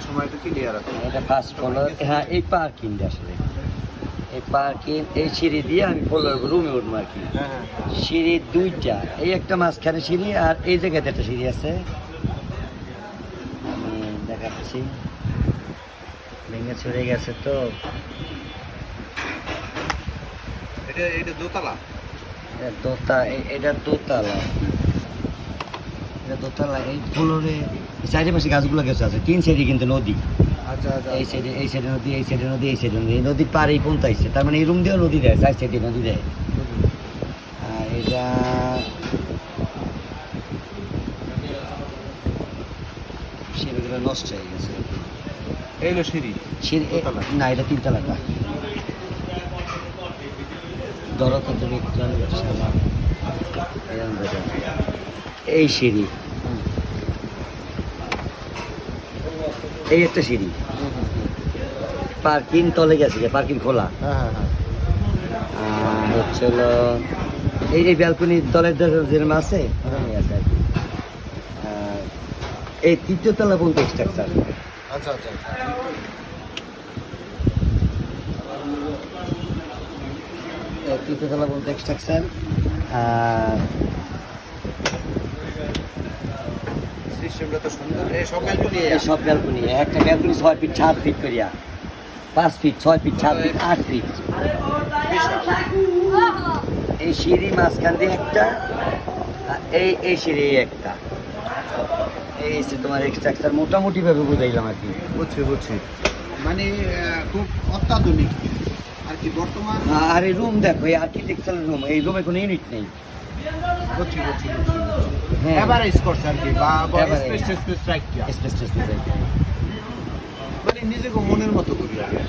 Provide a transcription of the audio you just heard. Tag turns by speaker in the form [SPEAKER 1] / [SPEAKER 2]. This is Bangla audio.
[SPEAKER 1] সময় একটু ক্লিয়ার আছে।
[SPEAKER 2] এটা ফার্স্ট ফ্লোর। হ্যাঁ, এই পার্কিংটা আসলে এই পার্কিং, এই সিঁড়ি দিয়ে আমি ফ্লোর রুমে উঠবো আর কি।
[SPEAKER 1] হ্যাঁ হ্যাঁ
[SPEAKER 2] সিঁড়ি দুইটা, এই একটা মাঝখানে সিঁড়ি আর এই জায়গাতে একটা সিঁড়ি আছে, আমি দেখাচ্ছি। ভেঙে চড়ে গেছে তো।
[SPEAKER 1] এটা দোতলা।
[SPEAKER 2] এটা দোতলা, এটা দোতলা। এই ফ্লোরে চারিপাশে গাছগুলো গেছে আছে, তিন সাইডে কিন্তু নদী।
[SPEAKER 1] আচ্ছা আচ্ছা।
[SPEAKER 2] এই সাইডে নদী, এই সাইডে নদী, এই সাইডে নদী। এই নদীর পাড়েই পৌঁছাইছে, তার মানে এই রুম দিয়েও নদী দেয়, চার সাইডে নদী দেয়। আর এটা সিঁড়িগুলো নষ্ট হয়ে গেছে।
[SPEAKER 1] এই হলো সিঁড়ি।
[SPEAKER 2] সিঁড়ি
[SPEAKER 1] দোতলা।
[SPEAKER 2] না, এটা তিনতলাটা। ধরো তো তুমি এই সিঁড়ি, এই একটা সিঁড়ি। পার্কিং তলে গেছে, পার্কিং খোলা।
[SPEAKER 1] হ্যাঁ হ্যাঁ হ্যাঁ।
[SPEAKER 2] আর হচ্ছে হলো এই ব্যালকনির তলের যেরকম আছে ওরকমই আছে আর কি। আর এই তৃতীয় তলা পর্যন্ত স্ট্রাকচার।
[SPEAKER 1] আচ্ছা আচ্ছা আচ্ছা।
[SPEAKER 2] তৃতীয় তলা পর্যন্ত স্ট্রাকচার। আর
[SPEAKER 1] সিস্টেমটা তো সুন্দর। এই সব ব্যালকনি।
[SPEAKER 2] এই সব ব্যালকনি, একটা ব্যালকনি 6 ফিট 7 ফিট করিয়া, 5 ফিট 6 ফিট 7 ফিট 8 ফিট। এই সিঁড়ি মাঝখান দিয়ে একটা, আর এই সিঁড়ি একটা। এই হচ্ছে তোমার স্ট্রাকচার, মোটামুটি ভাবে বুঝাইলাম আর কি।
[SPEAKER 1] বুঝছি বুঝছি। মানে খুব অত্যাধুনিক আর কি বর্তমান।
[SPEAKER 2] আর এই রুম দেখো, এই আর্কিটেকচারাল রুম, এই রুমে কোনো ইউনিট নেই।
[SPEAKER 1] বুঝছি বুঝছি।
[SPEAKER 2] হ্যাঁ,
[SPEAKER 1] এভারেজ করছে আর কি, বা
[SPEAKER 2] Average.
[SPEAKER 1] Space right.
[SPEAKER 2] স্পেস
[SPEAKER 1] মানে নিজেকে মনের মতো করি আর কি।